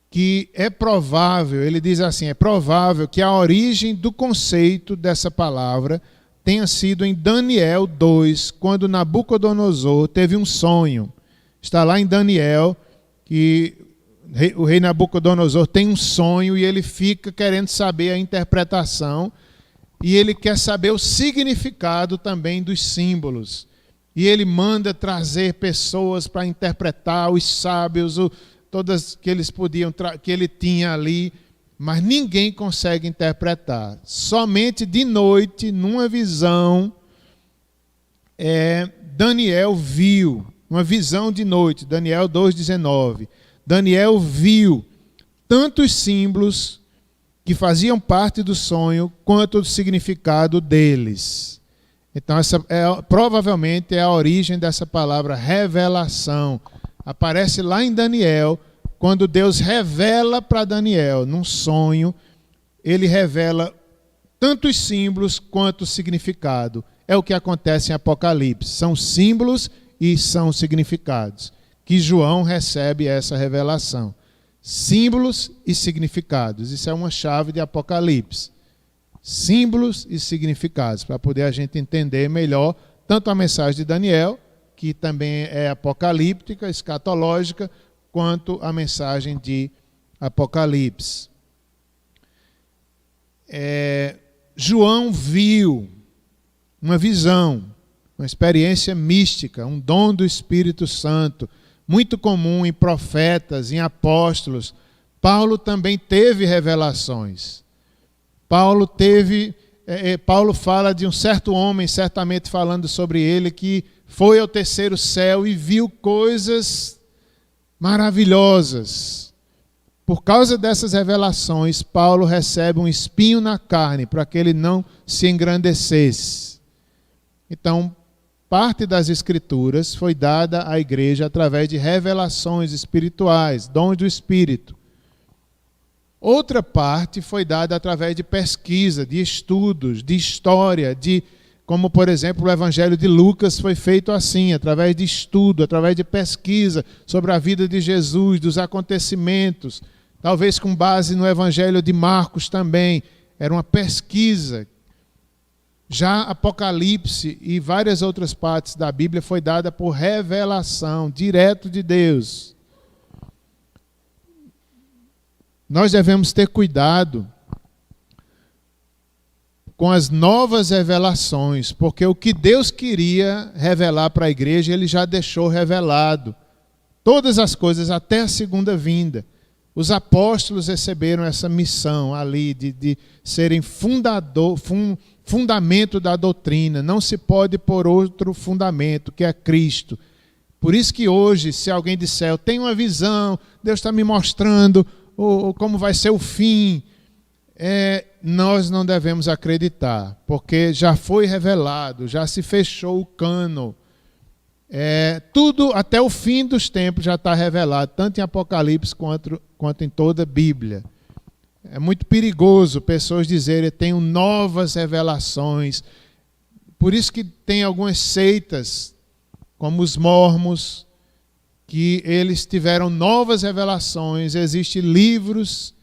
que é provável, ele diz assim, é provável que a origem do conceito dessa palavra tenha sido em Daniel 2, quando Nabucodonosor teve um sonho. Está lá em Daniel, que o rei Nabucodonosor tem um sonho e ele fica querendo saber a interpretação e ele quer saber o significado também dos símbolos. E ele manda trazer pessoas para interpretar, os sábios, todas que eles podiam, que ele tinha ali, mas ninguém consegue interpretar. Somente de noite, numa visão, Daniel viu, uma visão de noite, Daniel 2,19. Daniel viu tantos símbolos que faziam parte do sonho, quanto o significado deles. Então, essa provavelmente é a origem dessa palavra revelação. Aparece lá em Daniel, quando Deus revela para Daniel, num sonho, ele revela tanto os símbolos quanto o significado. É o que acontece em Apocalipse. São símbolos e são significados. Que João recebe essa revelação. Símbolos e significados. Isso é uma chave de Apocalipse. Símbolos e significados, para poder a gente entender melhor tanto a mensagem de Daniel, que também é apocalíptica, escatológica, quanto a mensagem de Apocalipse. João viu uma visão, uma experiência mística, um dom do Espírito Santo, muito comum em profetas, em apóstolos. Paulo também teve revelações. Paulo teve Paulo fala de um certo homem, certamente falando sobre ele, que foi ao terceiro céu e viu coisas maravilhosas. Por causa dessas revelações, Paulo recebe um espinho na carne para que ele não se engrandecesse. Então, parte das Escrituras foi dada à igreja através de revelações espirituais, dons do Espírito. Outra parte foi dada através de pesquisa, de estudos, de história, como por exemplo o Evangelho de Lucas foi feito assim, através de estudo, através de pesquisa sobre a vida de Jesus, dos acontecimentos, talvez com base no Evangelho de Marcos também, era uma pesquisa. Já Apocalipse e várias outras partes da Bíblia foi dada por revelação, direto de Deus. Nós devemos ter cuidado com as novas revelações, porque o que Deus queria revelar para a igreja, Ele já deixou revelado. Todas as coisas, até a segunda vinda. Os apóstolos receberam essa missão ali de serem fundamento da doutrina. Não se pode pôr outro fundamento, que é Cristo. Por isso que hoje, se alguém disser, eu tenho uma visão, Deus está me mostrando como vai ser o fim, nós não devemos acreditar, porque já foi revelado, já se fechou o cânon. Tudo até o fim dos tempos já está revelado, tanto em Apocalipse quanto em toda a Bíblia. É muito perigoso pessoas dizerem, tenho novas revelações. Por isso que tem algumas seitas, como os mormons, que eles tiveram novas revelações. Existem livros,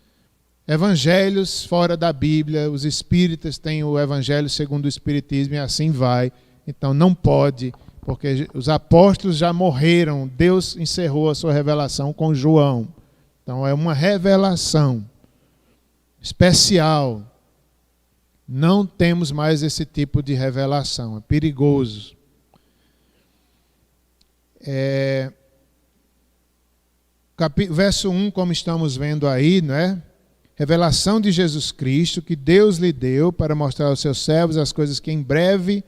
evangelhos fora da Bíblia. Os espíritas têm o Evangelho segundo o Espiritismo e assim vai. Então não pode, porque os apóstolos já morreram. Deus encerrou a sua revelação com João. Então é uma revelação especial. Não temos mais esse tipo de revelação. É perigoso. Verso 1, como estamos vendo aí, né? Revelação de Jesus Cristo, que Deus lhe deu para mostrar aos seus servos as coisas que em breve,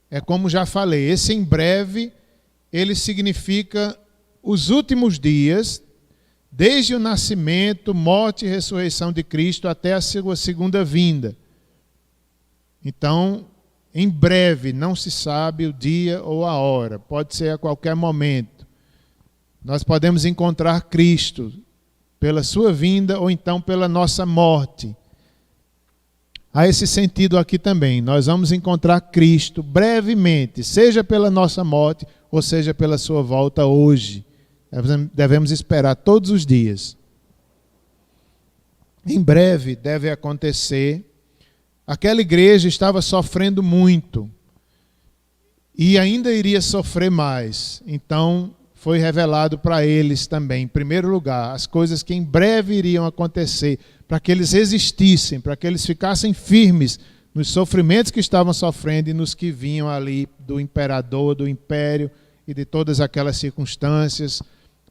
é como já falei, esse em breve, ele significa os últimos dias, desde o nascimento, morte e ressurreição de Cristo até a sua segunda vinda. Então, em breve, não se sabe o dia ou a hora, pode ser a qualquer momento. Nós podemos encontrar Cristo pela sua vinda ou então pela nossa morte. Há esse sentido aqui também. Nós vamos encontrar Cristo brevemente, seja pela nossa morte ou seja pela sua volta hoje. Devemos esperar todos os dias. Em breve deve acontecer. Aquela igreja estava sofrendo muito e ainda iria sofrer mais. Então, foi revelado para eles também, em primeiro lugar, as coisas que em breve iriam acontecer, para que eles resistissem, para que eles ficassem firmes nos sofrimentos que estavam sofrendo e nos que vinham ali do imperador, do império e de todas aquelas circunstâncias.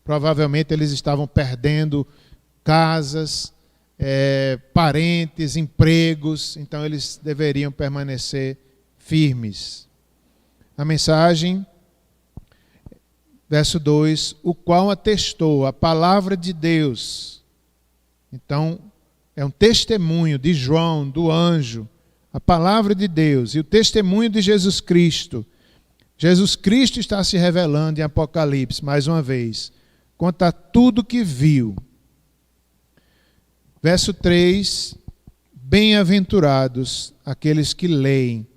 Provavelmente eles estavam perdendo casas, parentes, empregos, então eles deveriam permanecer firmes. A mensagem, verso 2, o qual atestou a palavra de Deus. Então, é um testemunho de João, do anjo, a palavra de Deus e o testemunho de Jesus Cristo. Jesus Cristo está se revelando em Apocalipse, mais uma vez, quanto a tudo que viu. Verso 3, bem-aventurados aqueles que leem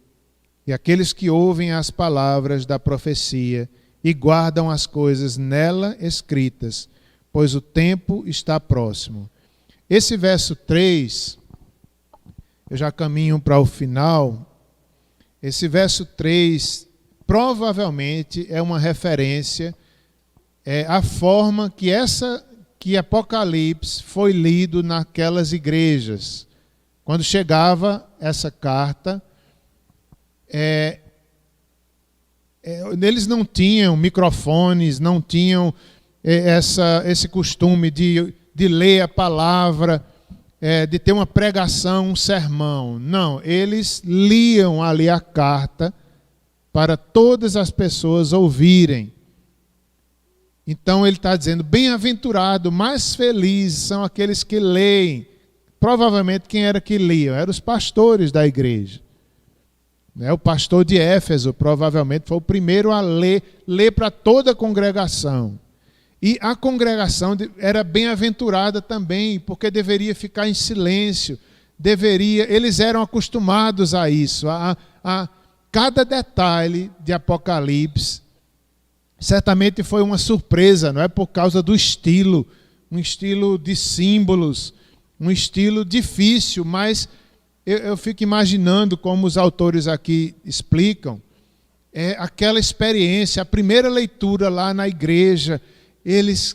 e aqueles que ouvem as palavras da profecia e guardam as coisas nela escritas, pois o tempo está próximo. Esse verso 3, eu já caminho para o final. Esse verso 3 provavelmente é uma referência à forma que Apocalipse foi lido naquelas igrejas. Quando chegava essa carta, eles não tinham microfones, não tinham esse costume de ler a palavra de ter uma pregação, um sermão. Não, eles liam ali a carta para todas as pessoas ouvirem. Então ele está dizendo, bem-aventurado, mais felizes são aqueles que leem. Provavelmente quem era que liam? Eram os pastores da igreja. O pastor de Éfeso provavelmente foi o primeiro a ler para toda a congregação. E a congregação era bem-aventurada também, porque deveria ficar em silêncio. Eles eram acostumados a isso, a cada detalhe de Apocalipse. Certamente foi uma surpresa, não é? Por causa do estilo, um estilo de símbolos, um estilo difícil, mas eu fico imaginando como os autores aqui explicam, aquela experiência, a primeira leitura lá na igreja, eles,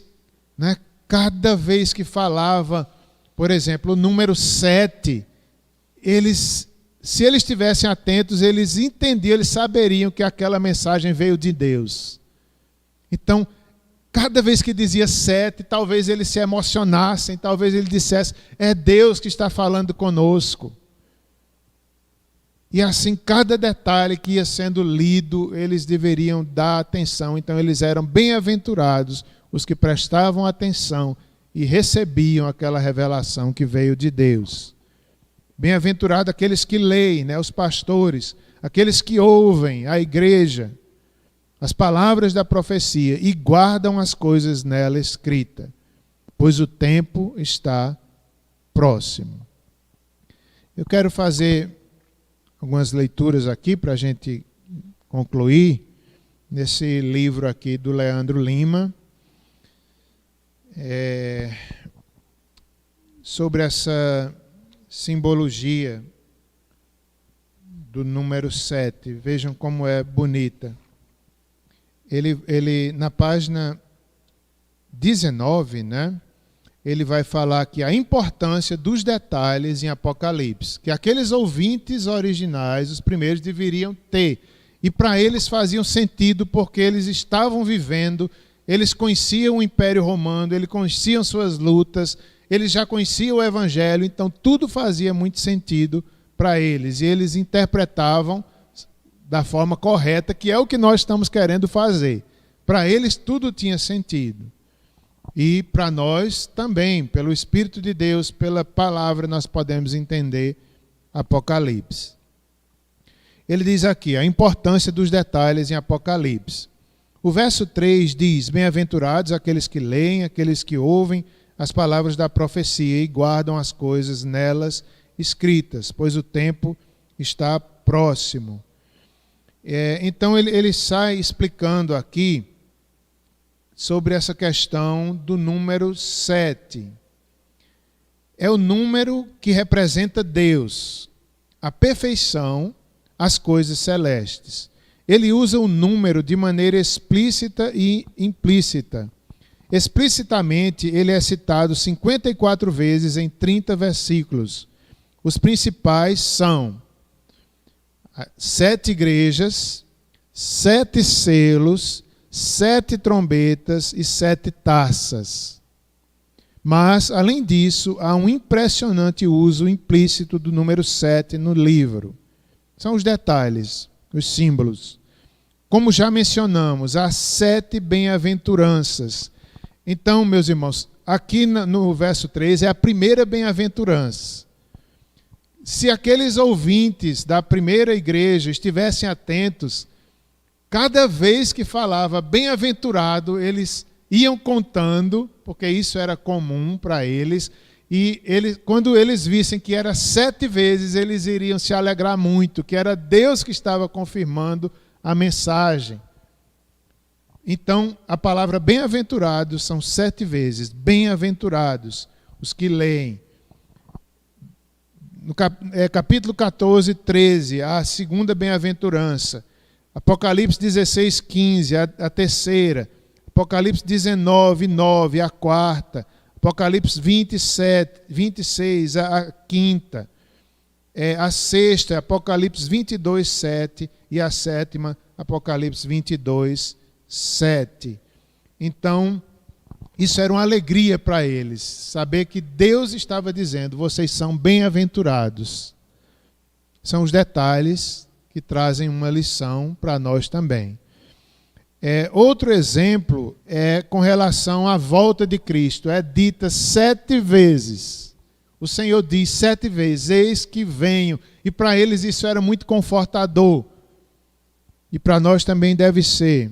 né, cada vez que falava, por exemplo, o número 7, se eles estivessem atentos, eles entendiam, eles saberiam que aquela mensagem veio de Deus. Então, cada vez que dizia 7, talvez eles se emocionassem, talvez ele dissesse, é Deus que está falando conosco. E assim, cada detalhe que ia sendo lido, eles deveriam dar atenção. Então, eles eram bem-aventurados, os que prestavam atenção e recebiam aquela revelação que veio de Deus. Bem-aventurados aqueles que leem, né, os pastores, aqueles que ouvem a igreja, as palavras da profecia e guardam as coisas nela escritas, pois o tempo está próximo. Eu quero fazer algumas leituras aqui para a gente concluir nesse livro aqui do Leandro Lima, sobre essa simbologia do número 7. Vejam como é bonita. Ele na página 19, né, ele vai falar aqui a importância dos detalhes em Apocalipse, que aqueles ouvintes originais, os primeiros, deveriam ter. E para eles faziam sentido porque eles estavam vivendo, eles conheciam o Império Romano, eles conheciam suas lutas, eles já conheciam o Evangelho, então tudo fazia muito sentido para eles. E eles interpretavam da forma correta, que é o que nós estamos querendo fazer. Para eles tudo tinha sentido. E para nós também, pelo Espírito de Deus, pela palavra, nós podemos entender Apocalipse. Ele diz aqui a importância dos detalhes em Apocalipse. O verso 3 diz, bem-aventurados aqueles que leem, aqueles que ouvem as palavras da profecia e guardam as coisas nelas escritas, pois o tempo está próximo. Então ele sai explicando aqui sobre essa questão do número 7. É o número que representa Deus, a perfeição, as coisas celestes. Ele usa o número de maneira explícita e implícita. Explicitamente, ele é citado 54 vezes em 30 versículos. Os principais são 7 igrejas, 7 selos, 7 trombetas e 7 taças. Mas, além disso, há um impressionante uso implícito do número 7 no livro. São os detalhes, os símbolos. Como já mencionamos, há 7 bem-aventuranças. Então, meus irmãos, aqui no verso 3 é a primeira bem-aventurança. Se aqueles ouvintes da primeira igreja estivessem atentos, cada vez que falava bem-aventurado, eles iam contando, porque isso era comum para eles, e quando eles vissem que era 7 vezes, eles iriam se alegrar muito, que era Deus que estava confirmando a mensagem. Então, a palavra bem-aventurados são 7 vezes. Bem-aventurados, os que leem. No capítulo 14, 13, a segunda bem-aventurança. Apocalipse 16, 15, a terceira. Apocalipse 19, 9, a quarta. Apocalipse 27, 26, a quinta. A sexta, Apocalipse 22, 7. E a sétima, Apocalipse 22, 7. Então, Isso era uma alegria para eles, saber que Deus estava dizendo: vocês são bem-aventurados. São os detalhes que trazem uma lição para nós também. Outro exemplo é com relação à volta de Cristo. É dita 7 vezes. O Senhor diz 7 vezes: eis que venho. E para eles isso era muito confortador. E para nós também deve ser.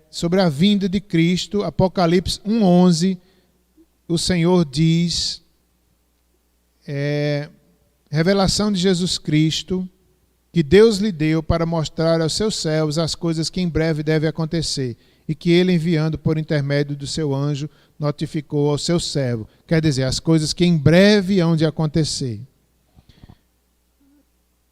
Sobre a vinda de Cristo, Apocalipse 1:11, o Senhor diz, revelação de Jesus Cristo, que Deus lhe deu para mostrar aos seus servos as coisas que em breve devem acontecer, e que ele, enviando por intermédio do seu anjo, notificou ao seu servo. Quer dizer, as coisas que em breve hão de acontecer.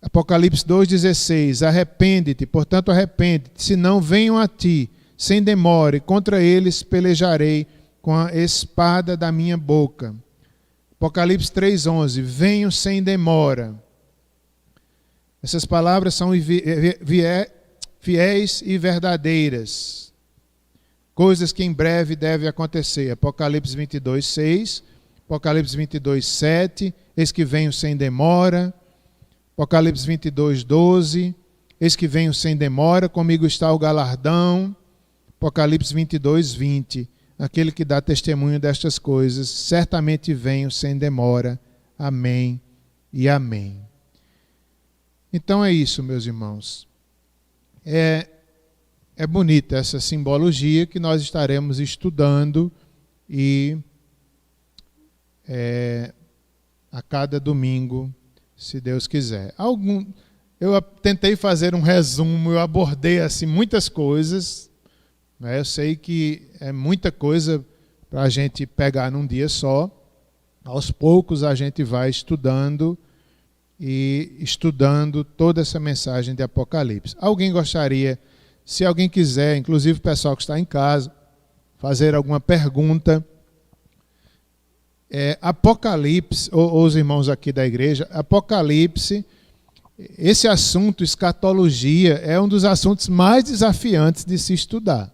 Apocalipse 2:16, arrepende-te, portanto arrepende-te, senão venham a ti, sem demora, e contra eles pelejarei com a espada da minha boca. Apocalipse 3:11, venham sem demora. Essas palavras são fiéis e verdadeiras. Coisas que em breve devem acontecer. Apocalipse 22:6, Apocalipse 22:7, eis que venho sem demora. Apocalipse 22:12, eis que venho sem demora, comigo está o galardão. Apocalipse 22:20, aquele que dá testemunho destas coisas, certamente venho sem demora. Amém e amém. Então é isso, meus irmãos. É bonita essa simbologia que nós estaremos estudando e a cada domingo, se Deus quiser. Eu tentei fazer um resumo, eu abordei assim muitas coisas. Eu sei que é muita coisa para a gente pegar num dia só. Aos poucos a gente vai estudando toda essa mensagem de Apocalipse. Alguém gostaria, se alguém quiser, inclusive o pessoal que está em casa, fazer alguma pergunta. Apocalipse, ou os irmãos aqui da igreja, Apocalipse, esse assunto, escatologia, é um dos assuntos mais desafiantes de se estudar.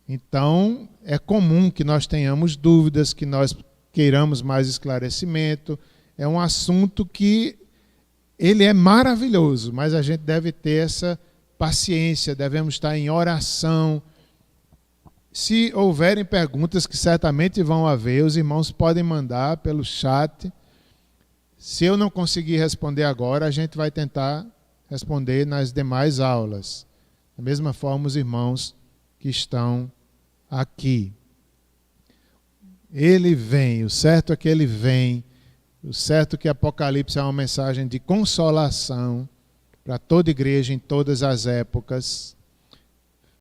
Então, é comum que nós tenhamos dúvidas, que nós queiramos mais esclarecimento. É um assunto que ele é maravilhoso, mas a gente deve ter essa paciência, devemos estar em oração. Se houverem perguntas, que certamente vão haver, os irmãos podem mandar pelo chat. Se eu não conseguir responder agora, a gente vai tentar responder nas demais aulas. Da mesma forma, os irmãos que estão aqui. Ele vem, o certo é que ele vem. O certo é que Apocalipse é uma mensagem de consolação para toda igreja em todas as épocas.